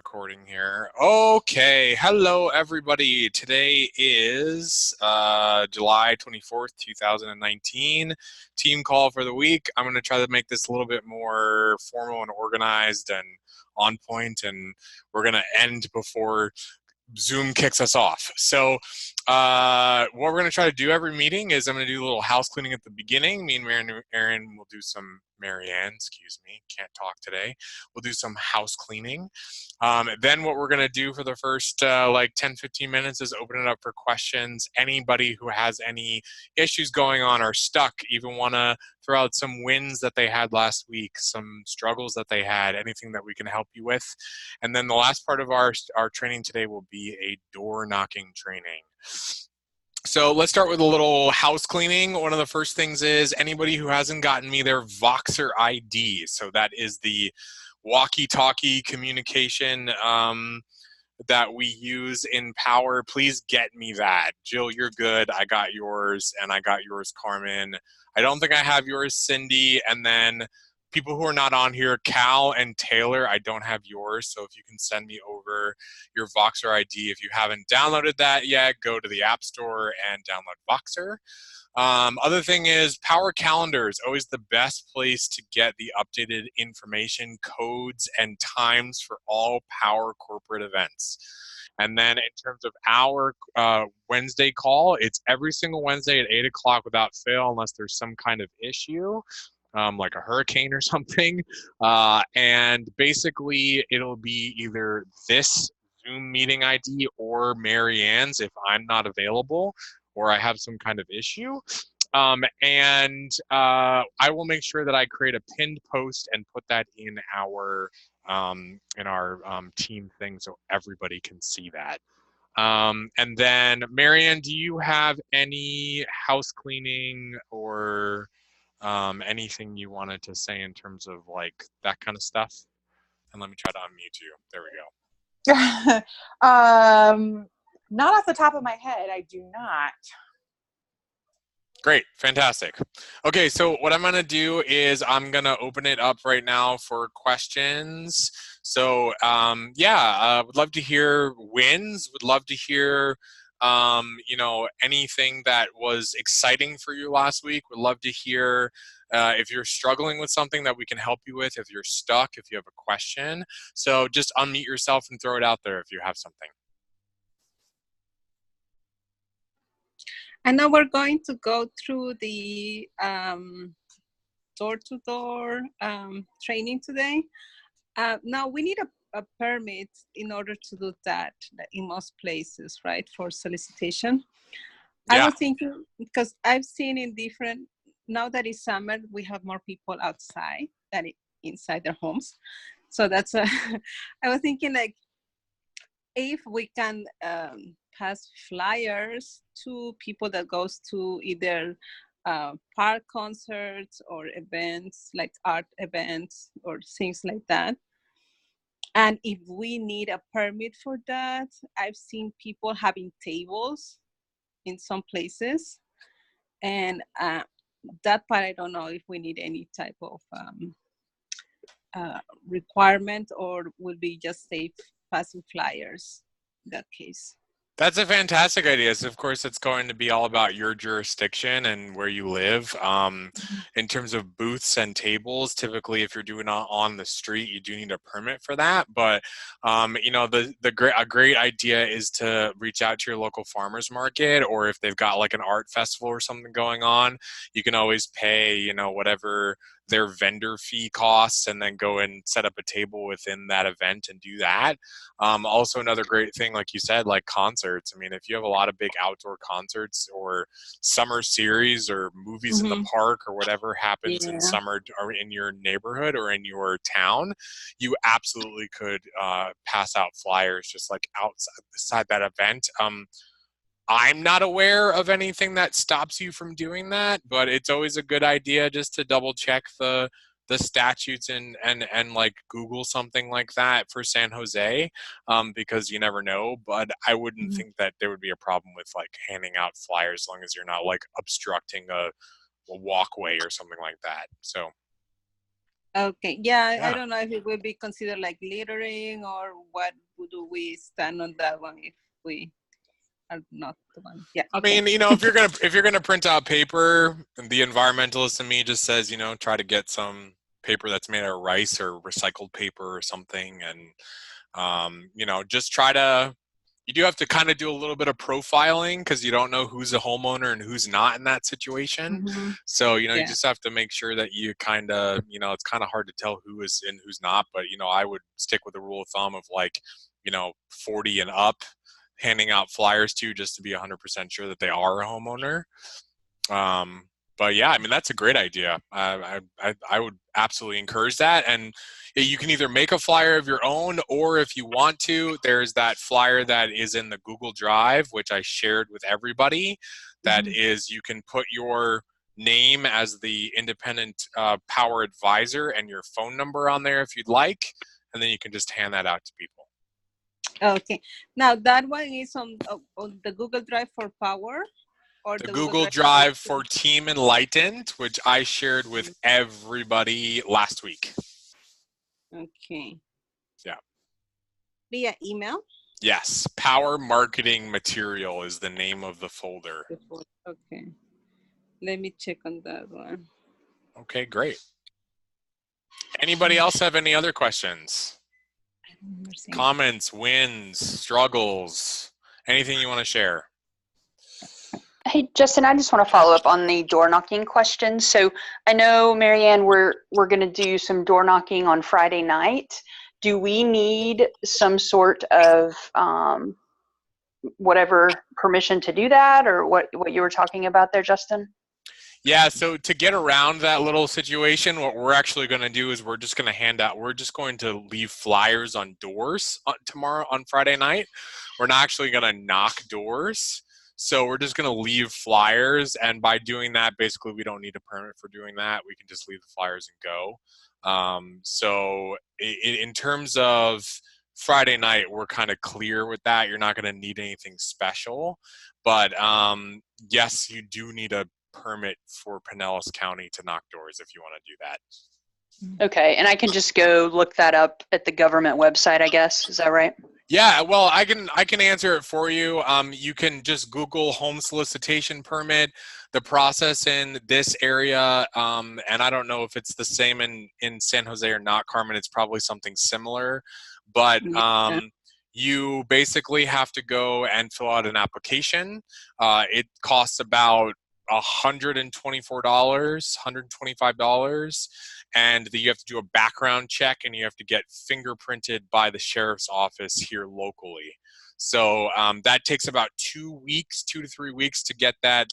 recording here. Okay, hello everybody. Today is July 24th, 2019. Team call for the week. I'm going to try to make this a little bit more formal and organized and on point, and we're going to end before Zoom kicks us off. So what we're going to try to do every meeting is I'm going to do a little house cleaning at the beginning. Me and Aaron will do some, Marianne, excuse me, can't talk today. We'll do some house cleaning. Then what we're going to do for the first like 10, 15 minutes is open it up for questions. Anybody who has any issues going on or stuck, even want to throw out some wins that they had last week, some struggles that they had, anything that we can help you with. And then the last part of our training today will be a door knocking training. So let's start with a little house cleaning. One of the first things is anybody who hasn't gotten me their Voxer ID. So that is the walkie-talkie communication that we use in Power. Please get me that. Jill, you're good. I got yours, and I got yours, Carmen. I don't think I have yours, Cindy. And then people who are not on here, Cal and Taylor, I don't have yours. So if you can send me over your Voxer ID. If you haven't downloaded that yet, go to the App Store and download Voxer. Other thing is Power Calendar is always the best place to get the updated information, codes, and times for all Power corporate events. And then in terms of our Wednesday call, it's every single Wednesday at 8 o'clock without fail, unless there's some kind of issue. Like a hurricane or something. And basically, it'll be either this Zoom meeting ID or Marianne's if I'm not available or I have some kind of issue. I will make sure that I create a pinned post and put that in our team thing so everybody can see that. And then, Marianne, do you have any house cleaning or anything you wanted to say in terms of like that kind of stuff? And let me try to unmute you. There we go. Not off the top of my head, I do not. Great, fantastic. Okay, so what I'm gonna do is I'm gonna open it up right now for questions. So would love to hear wins, would love to hear anything that was exciting for you last week. Would love to hear if you're struggling with something that we can help you with, if you're stuck, if you have a question. So just unmute yourself and throw it out there if you have something. I know we're going to go through the door-to-door training today. Now we need a permit in order to do that in most places, right, for solicitation. Yeah. I was thinking, because I've seen in different, now that it's summer, we have more people outside than inside their homes. So that's I was thinking like, if we can pass flyers to people that goes to either park concerts or events like art events or things like that. And if we need a permit for that, I've seen people having tables in some places. And that part, I don't know if we need any type of requirement or will be just safe passing flyers in that case. That's a fantastic idea. So of course, it's going to be all about your jurisdiction and where you live. In terms of booths and tables, typically, if you're doing it on the street, you do need a permit for that. But a great idea is to reach out to your local farmers market, or if they've got like an art festival or something going on, you can always pay whatever their vendor fee costs and then go and set up a table within that event and do that. Also, another great thing, like you said, like concerts. I mean, if you have a lot of big outdoor concerts or summer series or movies in the park or whatever happens in summer or in your neighborhood or in your town, you absolutely could pass out flyers just like outside that event. I'm not aware of anything that stops you from doing that, but it's always a good idea just to double check the statutes and like Google something like that for San Jose, because you never know. But I wouldn't think that there would be a problem with like handing out flyers as long as you're not like obstructing a walkway or something like that. So Okay. Yeah, I Yeah. don't know if it would be considered like littering or what do we stand on that one if we are not the one. Yeah. I Okay. mean, if you're gonna print out paper, the environmentalist in me just says, try to get some paper that's made out of rice or recycled paper or something, and just try to. You do have to kind of do a little bit of profiling because you don't know who's a homeowner and who's not in that situation. Mm-hmm. So, you Yeah. just have to make sure that you kind of, it's kind of hard to tell who is and who's not. But, I would stick with the rule of thumb of like, 40 and up, handing out flyers to just to be 100% sure that they are a homeowner. Um, but yeah, I mean, that's a great idea. I would absolutely encourage that. And you can either make a flyer of your own, or if you want to, there's that flyer that is in the Google Drive, which I shared with everybody. That is, you can put your name as the independent power advisor and your phone number on there if you'd like. And then you can just hand that out to people. Okay. Now that one is on the Google Drive for Power, or The the Google Google Drive Drive for Team Enlightened, which I shared with everybody last week. Okay. Yeah. Via email? Yes. Power Marketing Material is the name of the folder. Okay. Let me check on that one. Okay, great. Anybody else have any other questions? Comments, wins, struggles, anything you want to share? Hey, Justin, I just want to follow up on the door knocking question. So I know, Marianne, we're going to do some door knocking on Friday night. Do we need some sort of whatever permission to do that, or what you were talking about there, Justin? Yeah, so to get around that little situation, what we're actually going to do is we're just going to leave flyers on doors tomorrow on Friday night. We're not actually going to knock doors. So we're just going to leave flyers. And by doing that, basically, we don't need a permit for doing that. We can just leave the flyers and go. So in terms of Friday night, we're kind of clear with that. You're not going to need anything special. But yes, you do need a permit for Pinellas County to knock doors if you want to do that. Okay, and I can just go look that up at the government website, I guess. Is that right? Yeah, well, I can answer it for you. You can just Google home solicitation permit. The process in this area, and I don't know if it's the same in San Jose or not, Carmen. It's probably something similar, but you basically have to go and fill out an application. It costs about $124, $125, and you have to do a background check and you have to get fingerprinted by the sheriff's office here locally. So that takes about 2 to 3 weeks to get that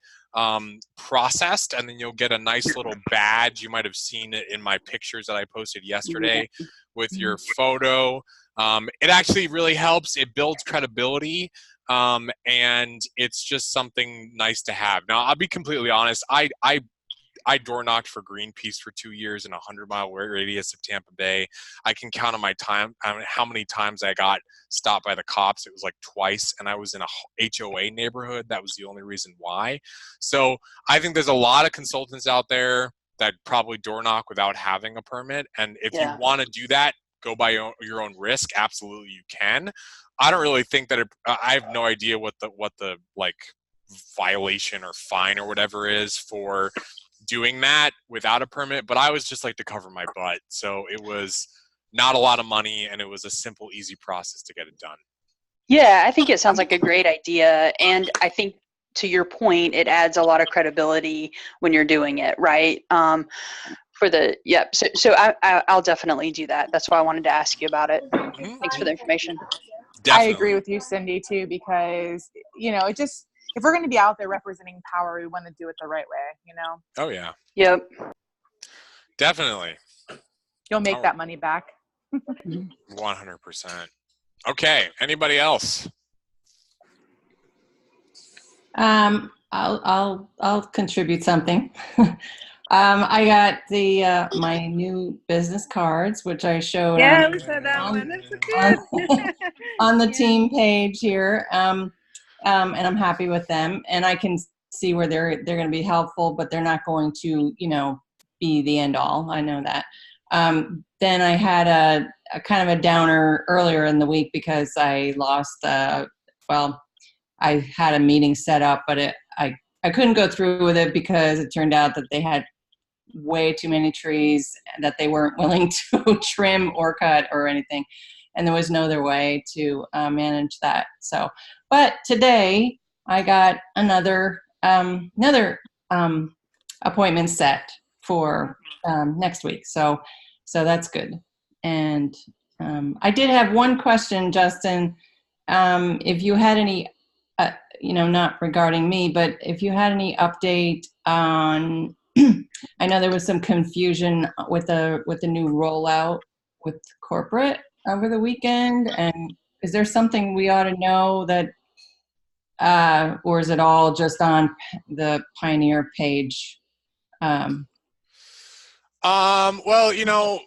processed, and then you'll get a nice little badge. You might have seen it in my pictures that I posted yesterday with your photo. It actually really helps. It builds credibility. And it's just something nice to have. Now, I'll be completely honest. I door knocked for Greenpeace for 2 years in a 100-mile radius of Tampa Bay. I can count on my time how many times I got stopped by the cops. It was like twice, and I was in a HOA neighborhood. That was the only reason why. So I think there's a lot of consultants out there that probably door knock without having a permit. And if you want to do that, go by your own risk. Absolutely, you can. I don't really think that I have no idea what the like violation or fine or whatever is for doing that without a permit, but I always just like to cover my butt. So it was not a lot of money, and it was a simple, easy process to get it done. Yeah, I think it sounds like a great idea. And I think, to your point, it adds a lot of credibility when you're doing it, right? So I'll definitely do that. That's why I wanted to ask you about it. Thanks for the information. Definitely. I agree with you, Cindy, too, because, it just, if we're going to be out there representing power, we want to do it the right way, Oh, yeah. Yep. Definitely. You'll make that money back. 100%. Okay. Anybody else? I'll contribute something. I got the my new business cards, which I showed we saw that one. That's good. on the team page here, and I'm happy with them. And I can see where they're going to be helpful, but they're not going to be the end all. I know that. Then I had a kind of a downer earlier in the week because I lost, well, I had a meeting set up, but I couldn't go through with it because it turned out that they had way too many trees that they weren't willing to trim or cut or anything. And there was no other way to manage that. So, but today I got another appointment set for next week. So that's good. And I did have one question, Justin. If you had any, not regarding me, but if you had any update on, I know there was some confusion with the new rollout with corporate over the weekend, and is there something we ought to know that, or is it all just on the Pioneer page? Well, you know,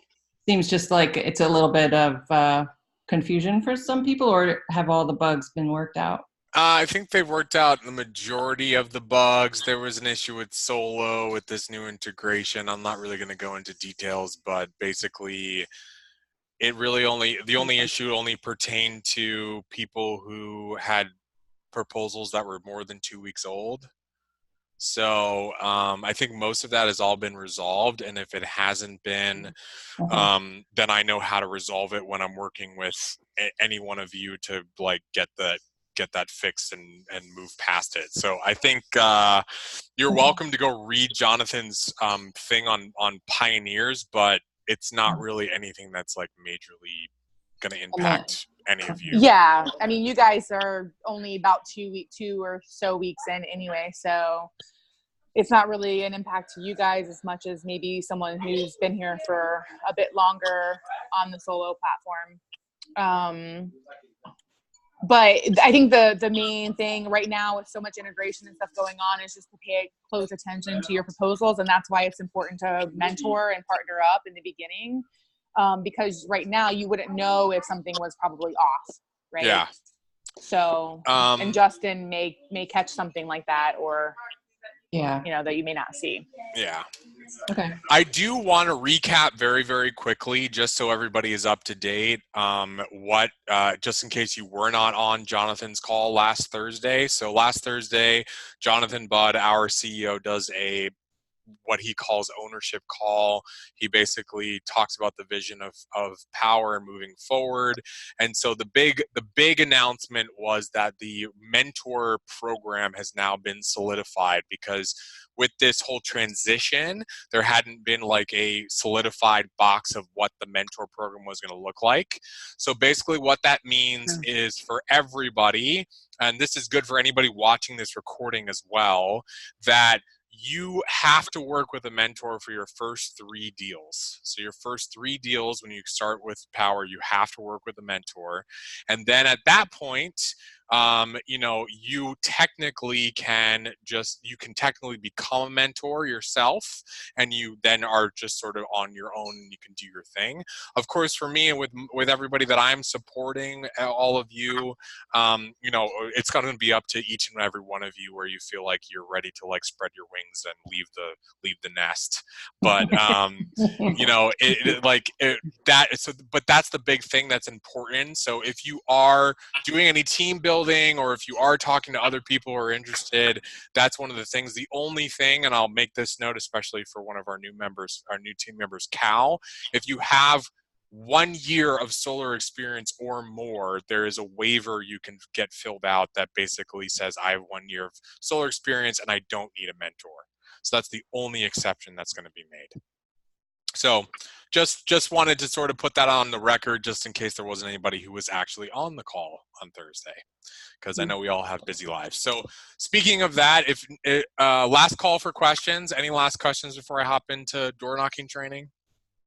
Seems just like it's a little bit of confusion for some people, or have all the bugs been worked out? I think they've worked out the majority of the bugs. There was an issue with Solo with this new integration. I'm not really going to go into details, but basically, the only issue only pertained to people who had proposals that were more than 2 weeks old. So I think most of that has all been resolved, and if it hasn't been, then I know how to resolve it when I'm working with any one of you to like get that fixed and move past it. So I think you're welcome to go read Jonathan's thing on Pioneers, but it's not really anything that's like majorly going to impact any of you. Yeah, I mean, you guys are only about 2 or so weeks in anyway, so it's not really an impact to you guys as much as maybe someone who's been here for a bit longer on the Solo platform. But I think the main thing right now with so much integration and stuff going on is just to pay close attention to your proposals, and that's why it's important to mentor and partner up in the beginning, because right now you wouldn't know if something was probably off, right? Yeah. So, and Justin may catch something like that, or that you may not see. Yeah. Okay. I do want to recap very, very quickly, just so everybody is up to date. Just in case you were not on Jonathan's call last Thursday. So last Thursday, Jonathan Budd, our CEO, does what he calls ownership call. He basically talks about the vision of power and moving forward. And so the big announcement was that the mentor program has now been solidified, because with this whole transition, there hadn't been like a solidified box of what the mentor program was going to look like. So basically what that means is for everybody, and this is good for anybody watching this recording as well, that you have to work with a mentor for your first 3 deals. So your first 3 deals, when you start with Power, you have to work with a mentor. And then at that point, you can technically become a mentor yourself, and you then are just sort of on your own and you can do your thing. Of course, for me and with everybody that I'm supporting, all of you, it's going to be up to each and every one of you where you feel like you're ready to like spread your wings and leave the nest. But but that's the big thing that's important. So if you are doing any team building, or if you are talking to other people who are interested, that's one of the things. The only thing, and I'll make this note especially for one of our new team members, Cal, if you have 1 year of solar experience or more, there is a waiver you can get filled out that basically says I have 1 year of solar experience and I don't need a mentor. So that's the only exception that's going to be made. So just wanted to sort of put that on the record, just in case there wasn't anybody who was actually on the call on Thursday, because I know we all have busy lives. So speaking of that, last call for questions. Any last questions before I hop into door knocking training?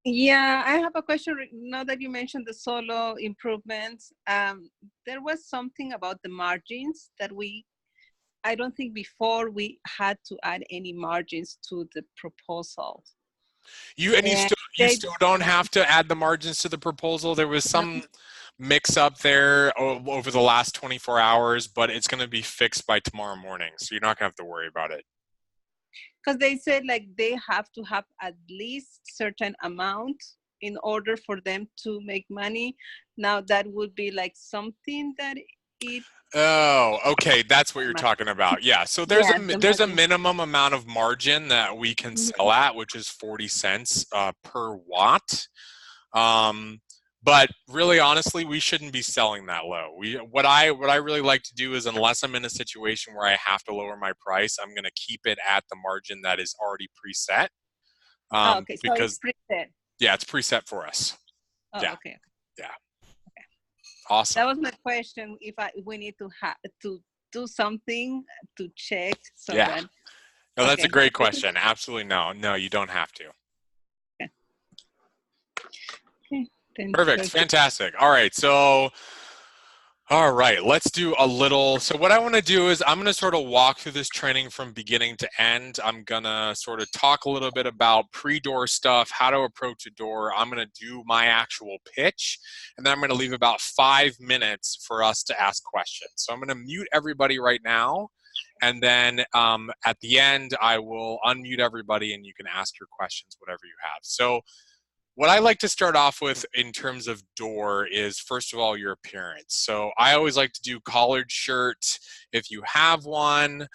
Yeah, I have a question. Now that you mentioned the solo improvements, there was something about the margins that I don't think before we had to add any margins to the proposal. You still don't have to add the margins to the proposal. There was some mix up there over the last 24 hours, but it's going to be fixed by tomorrow morning. So you're not going to have to worry about it. Because they said like they have to have at least certain amount in order for them to make money. Now that would be like something that it. Oh, okay. That's what you're talking about. Yeah. So there's Yeah, a the there's a margin. minimum amount of margin that we can Mhm. sell at, which is 40 cents per watt. But really, honestly, we shouldn't be selling that low. What I really like to do is, unless I'm in a situation where I have to lower my price, I'm going to keep it at the margin that is already preset. Oh, okay, so it's Because preset. yeah, it's preset for us. Oh, Yeah. okay. Yeah. Okay. Awesome. That was my question. If we need to do something to check so Yeah. that. No, that's a Okay. great question. Absolutely no. No, you don't have to. Okay. Then Perfect. Fantastic. All right. So, all right, let's do a little. So what I want to do is I'm going to sort of walk through this training from beginning to end. I'm going to sort of talk a little bit about pre-door stuff, how to approach a door. I'm going to do my actual pitch, and then I'm going to leave about 5 minutes for us to ask questions. So I'm going to mute everybody right now. And then at the end, I will unmute everybody and you can ask your questions, whatever you have. So what I like to start off with in terms of door is, first of all, your appearance. So I always like to do collared shirt if you have one,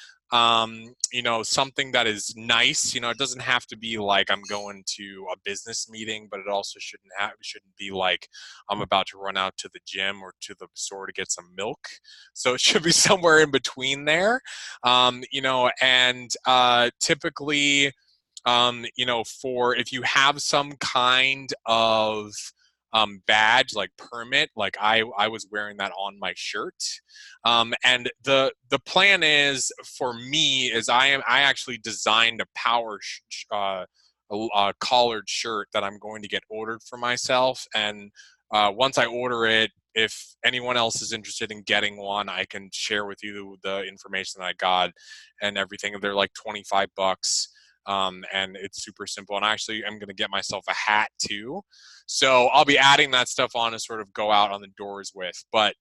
you know, something that is nice. You know, it doesn't have to be like I'm going to a business meeting, but it also shouldn't be like I'm about to run out to the gym or to the store to get some milk. So it should be somewhere in between there, you know, and typically, you know, for if you have some kind of badge like permit, like I was wearing that on my shirt, and the plan is for me is I actually designed a collared shirt that I'm going to get ordered for myself, and once I order it, if anyone else is interested in getting one, I can share with you the information that I got and everything. They're like $25. And it's super simple. And actually, I'm going to get myself a hat too. So I'll be adding that stuff on to sort of go out on the doors with. But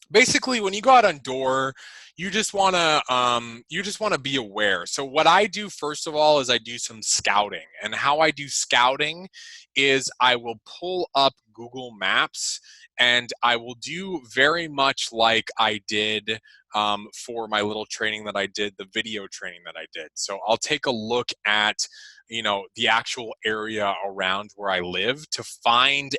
basically, when you go out on door, you just want to be aware. So what I do first of all is I do some scouting, and how I do scouting is I will pull up Google Maps, and I will do very much like I did for my little training that I did, the video training that I did. So I'll take a look at, you know, the actual area around where I live to find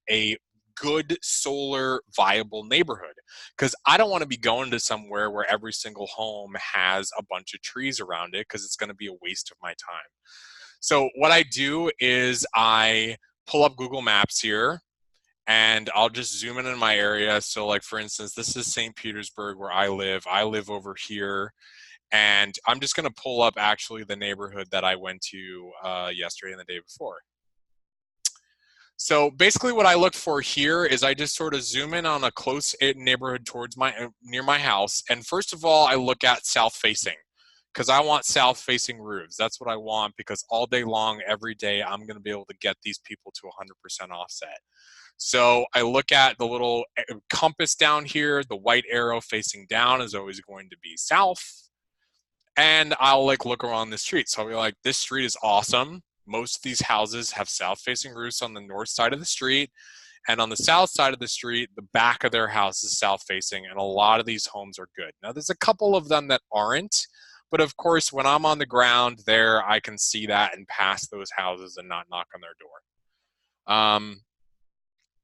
a good solar viable neighborhood, because I don't want to be going to somewhere where every single home has a bunch of trees around it, because it's going to be a waste of my time. So what I do is I pull up Google Maps here, and I'll just zoom in my area. So like, for instance, this is St. Petersburg where I live. I live over here, and I'm just going to pull up actually the neighborhood that I went to yesterday and the day before. So basically what I look for here is I just sort of zoom in on a close neighborhood towards near my house. And first of all, I look at south facing, because I want south facing roofs. That's what I want, because all day long, every day, I'm going to be able to get these people to 100% offset. So I look at the little compass down here. The white arrow facing down is always going to be south. And I'll like look around the street. So I'll be like, this street is awesome. Most of these houses have south-facing roofs on the north side of the street. And on the south side of the street, the back of their house is south-facing, and a lot of these homes are good. Now, there's a couple of them that aren't, but of course, when I'm on the ground there, I can see that and pass those houses and not knock on their door.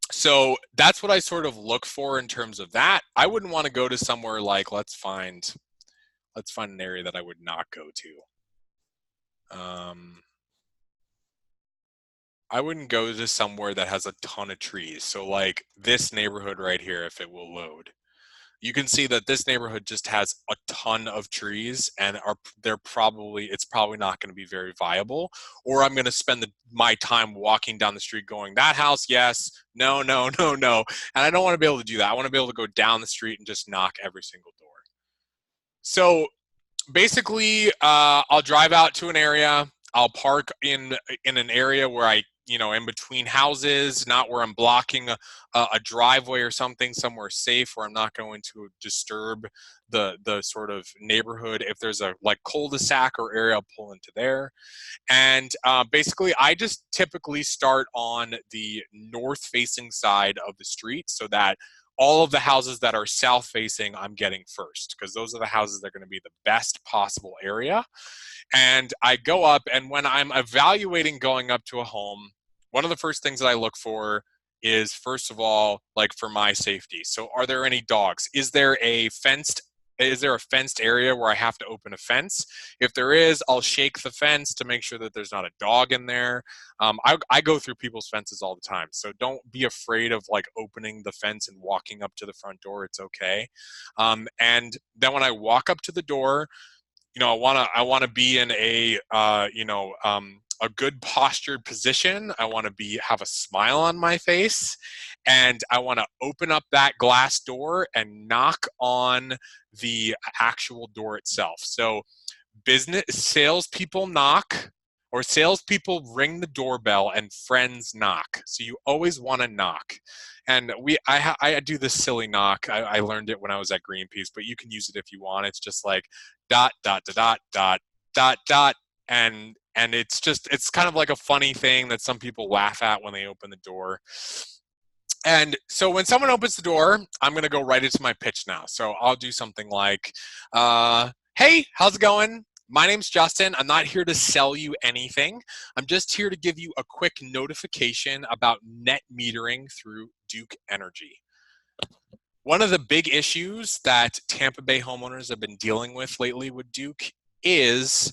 So that's what I sort of look for in terms of that. I wouldn't want to go to somewhere like, let's find an area that I would not go to. I wouldn't go to somewhere that has a ton of trees. So like this neighborhood right here, if it will load, you can see that this neighborhood just has a ton of trees, and it's probably not going to be very viable. Or I'm going to spend my time walking down the street going, that house, yes, no, no, no, no. And I don't want to be able to do that. I want to be able to go down the street and just knock every single door. So basically, I'll drive out to an area. I'll park in an area where I you know, in between houses, not where I'm blocking a driveway or something, somewhere safe where I'm not going to disturb the sort of neighborhood. If there's a like cul-de-sac or area, I'll pull into there. And basically, I just typically start on the north-facing side of the street so that all of the houses that are south-facing, I'm getting first, because those are the houses that are going to be the best possible area. And I go up, and when I'm evaluating going up to a home, one of the first things that I look for is, first of all, like for my safety. So are there any dogs? Is there a fenced area where I have to open a fence? If there is, I'll shake the fence to make sure that there's not a dog in there. I go through people's fences all the time, so don't be afraid of like opening the fence and walking up to the front door. It's okay. And then when I walk up to the door, you know, I wanna be in a a good postured position. I want to have a smile on my face, and I want to open up that glass door and knock on the actual door itself. So business salespeople knock, or salespeople ring the doorbell, and friends knock. So you always want to knock. And I do this silly knock. I learned it when I was at Greenpeace, but you can use it if you want. It's just like dot dot dot dot dot dot dot, and it's kind of like a funny thing that some people laugh at when they open the door. And so when someone opens the door, I'm going to go right into my pitch now. So I'll do something like, hey, how's it going? My name's Justin. I'm not here to sell you anything. I'm just here to give you a quick notification about net metering through Duke Energy. One of the big issues that Tampa Bay homeowners have been dealing with lately with Duke is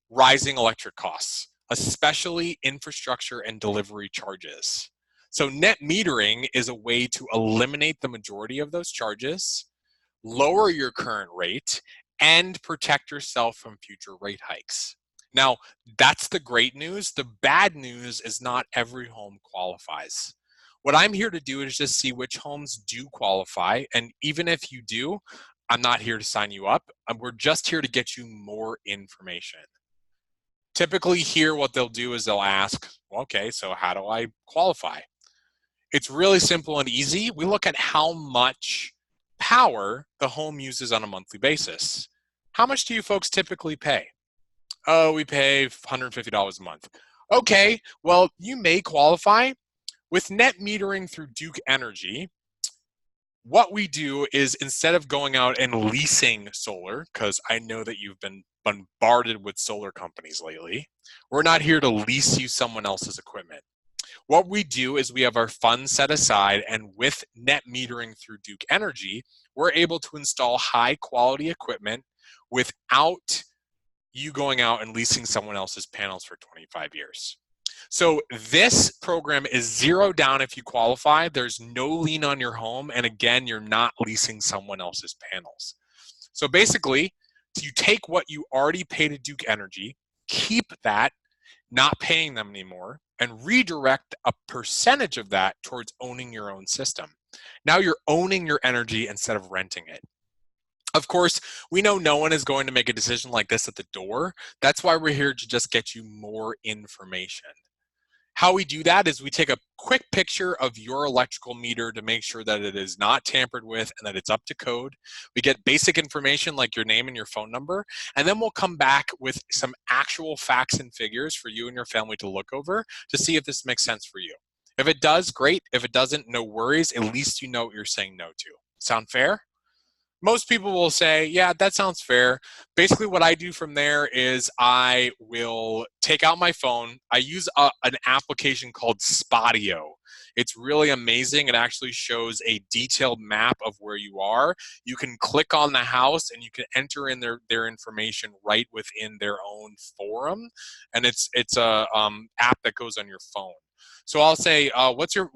rising electric costs, especially infrastructure and delivery charges. So net metering is a way to eliminate the majority of those charges, lower your current rate, and protect yourself from future rate hikes. Now, that's the great news. The bad news is not every home qualifies. What I'm here to do is just see which homes do qualify. And even if you do, I'm not here to sign you up. We're just here to get you more information. Typically here, what they'll do is they'll ask, okay, so how do I qualify? It's really simple and easy. We look at how much power the home uses on a monthly basis. How much do you folks typically pay? Oh, we pay $150 a month. Okay, well, you may qualify. With net metering through Duke Energy, what we do is, instead of going out and leasing solar, because I know that you've been bombarded with solar companies lately, we're not here to lease you someone else's equipment. What we do is we have our funds set aside, and with net metering through Duke Energy, we're able to install high quality equipment without you going out and leasing someone else's panels for 25 years. So this program is zero down if you qualify. There's no lien on your home. And again, you're not leasing someone else's panels. So basically, you take what you already pay to Duke Energy, keep that, not paying them anymore, and redirect a percentage of that towards owning your own system. Now you're owning your energy instead of renting it. Of course, we know no one is going to make a decision like this at the door. That's why we're here to just get you more information. How we do that is we take a quick picture of your electrical meter to make sure that it is not tampered with and that it's up to code. We get basic information like your name and your phone number, and then we'll come back with some actual facts and figures for you and your family to look over to see if this makes sense for you. If it does, great. If it doesn't, no worries. At least you know what you're saying no to. Sound fair? Most people will say, yeah, that sounds fair. Basically, what I do from there is I will take out my phone. I use an application called Spotio. It's really amazing. It actually shows a detailed map of where you are. You can click on the house and you can enter in their information right within their own forum. And it's a app that goes on your phone. So I'll say, what's your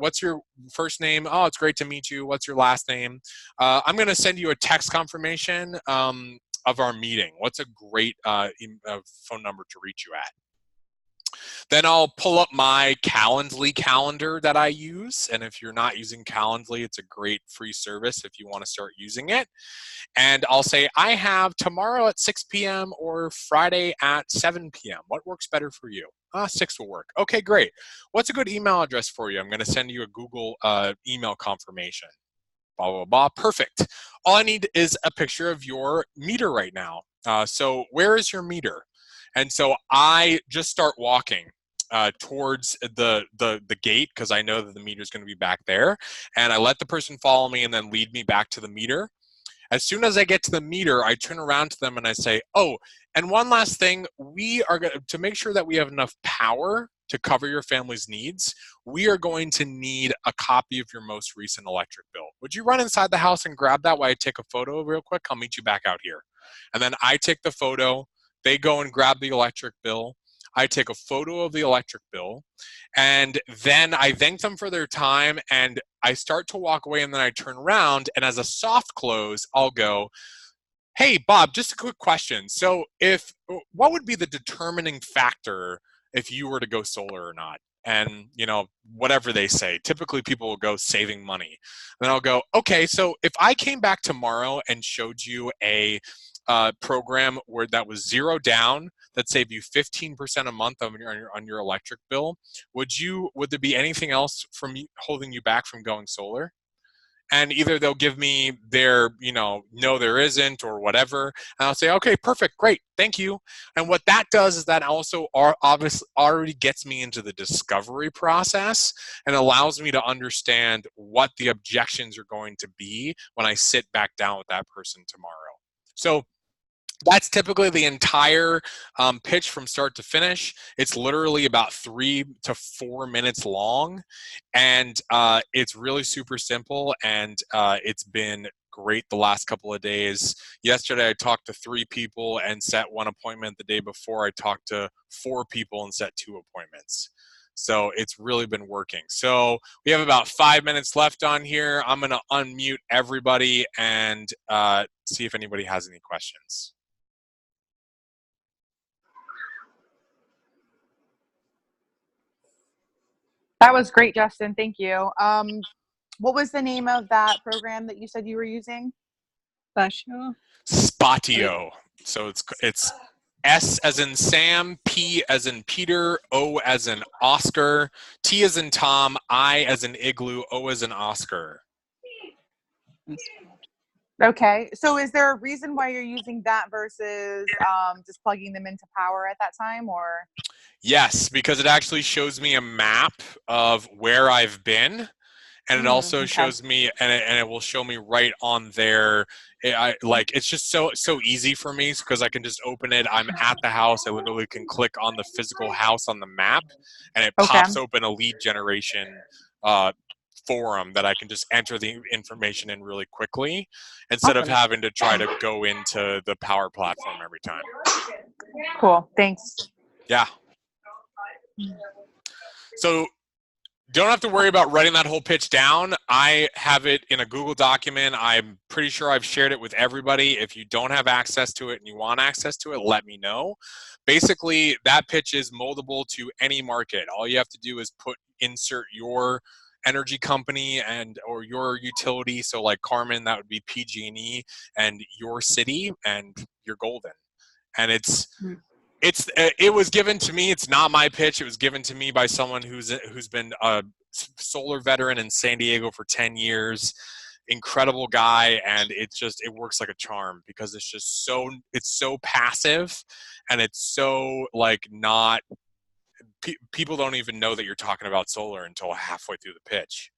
first name? Oh, it's great to meet you. What's your last name? I'm going to send you a text confirmation of our meeting. What's a great phone number to reach you at? Then I'll pull up my Calendly calendar that I use. And if you're not using Calendly, it's a great free service if you want to start using it. And I'll say, I have tomorrow at 6 p.m. or Friday at 7 p.m. What works better for you? 6 will work. Okay, great. What's a good email address for you? I'm going to send you a Google email confirmation. Blah, blah, blah. Perfect. All I need is a picture of your meter right now. So where is your meter? And so I just start walking towards the gate, because I know that the meter is going to be back there. And I let the person follow me and then lead me back to the meter. As soon as I get to the meter, I turn around to them and I say, oh, and one last thing, we are going to make sure that we have enough power to cover your family's needs. We are going to need a copy of your most recent electric bill. Would you run inside the house and grab that while I take a photo real quick? I'll meet you back out here. And then I take the photo. They go and grab the electric bill. I take a photo of the electric bill, and then I thank them for their time, and I start to walk away, and then I turn around, and as a soft close, I'll go, hey, Bob, just a quick question. So what would be the determining factor if you were to go solar or not? And, whatever they say, typically people will go saving money. And then I'll go, okay, so if I came back tomorrow and showed you a program where that was zero down, that saved you 15% a month on your electric bill, would there be anything else from holding you back from going solar? And either they'll give me their, no, there isn't, or whatever. And I'll say, okay, perfect, great, thank you. And what that does is that also obviously already gets me into the discovery process and allows me to understand what the objections are going to be when I sit back down with that person tomorrow. So that's typically the entire pitch from start to finish. It's literally about 3 to 4 minutes long, and it's really super simple, and it's been great the last couple of days. Yesterday I talked to 3 people and set 1 appointment. The day before I talked to 4 people and set 2 appointments. So it's really been working. So we have about 5 minutes left on here. I'm going to unmute everybody and see if anybody has any questions. That was great, Justin. Thank you. What was the name of that program that you said you were using? Spotio. So it's S as in Sam, P as in Peter, O as in Oscar, T as in Tom, I as in Igloo, O as in Oscar. Okay. So is there a reason why you're using that versus just plugging them into power at that time, or? Yes, because it actually shows me a map of where I've been, and it also shows me, and it will show me right on there. It's just so easy for me because I can just open it. I'm at the house. I literally can click on the physical house on the map, and it pops open a lead generation forum that I can just enter the information in really quickly instead of having to try to go into the power platform every time. Cool. Thanks. Yeah. So don't have to worry about writing that whole pitch down. I have it in a Google document. I'm pretty sure I've shared it with everybody. If you don't have access to it and you want access to it, let me know. Basically, that pitch is moldable to any market. All you have to do is insert your energy company or your utility. So like Carmen, that would be PG&E, and your city, and you're golden. And it was given to me. It's not my pitch. It was given to me by someone who's been a solar veteran in San Diego for 10 years. Incredible guy, and it works like a charm because it's so passive, and it's so not people don't even know that you're talking about solar until halfway through the pitch.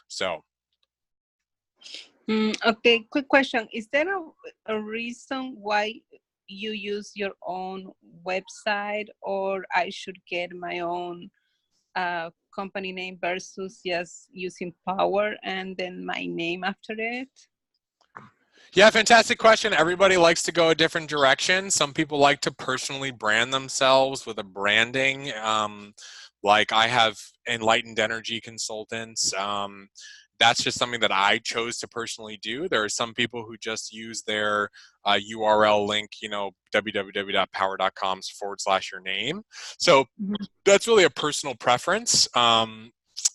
So okay, quick question. Is there a reason why you use your own website, or I should get my own company name versus just using power and then my name after it? Yeah, fantastic question. Everybody likes to go a different direction. Some people like to personally brand themselves with a branding. Like I have Enlightened Energy Consultants. That's just something that I chose to personally do. There are some people who just use their URL link, www.power.com/your name. So that's really a personal preference.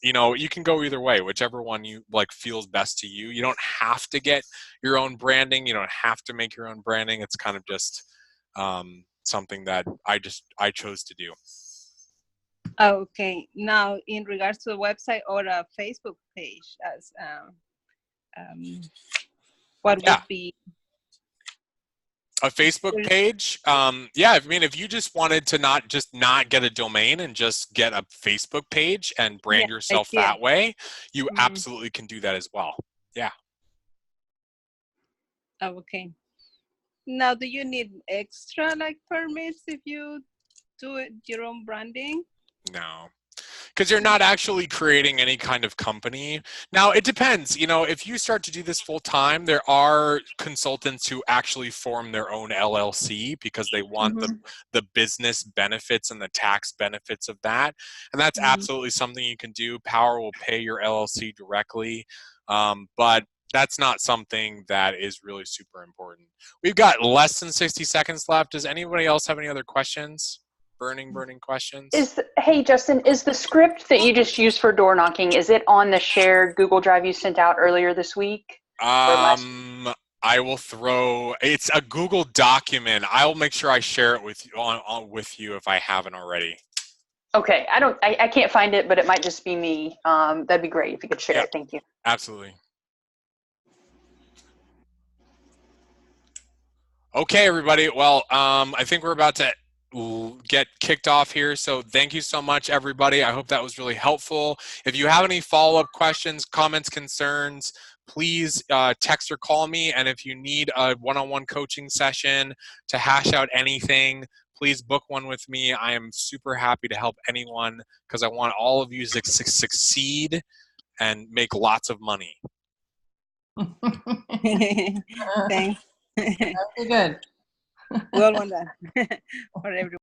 You can go either way, whichever one you feels best to you. You don't have to get your own branding. You don't have to make your own branding. It's kind of just something that I chose to do. Okay. Now, in regards to a website or a Facebook page, as what Yeah. would be A Facebook page? Yeah, I mean, if you just wanted to not get a domain and just get a Facebook page and brand yourself that way, you absolutely can do that as well. Yeah. Oh, okay. Now, do you need extra like permits if you do it your own branding? No. Because you're not actually creating any kind of company. Now, it depends. You know, if you start to do this full time, there are consultants who actually form their own LLC because they want the business benefits and the tax benefits of that. And that's absolutely something you can do. Power will pay your LLC directly. But that's not something that is really super important. We've got less than 60 seconds left. Does anybody else have any other questions? Burning questions? Hey, Justin, is the script that you just used for door knocking, is it on the shared Google Drive you sent out earlier this week? I will throw, it's a Google document. I'll make sure I share it with you with you if I haven't already. Okay, I can't find it, but it might just be me. That'd be great if you could share it. Thank you. Absolutely. Okay, everybody. Well, I think we're about to get kicked off here. So thank you so much, everybody. I hope that was really helpful. If you have any follow-up questions, comments, concerns, please text or call me. And if you need a one-on-one coaching session to hash out anything, please book one with me. I am super happy to help anyone because I want all of you to succeed and make lots of money. Thanks. Very good. Well done for everyone.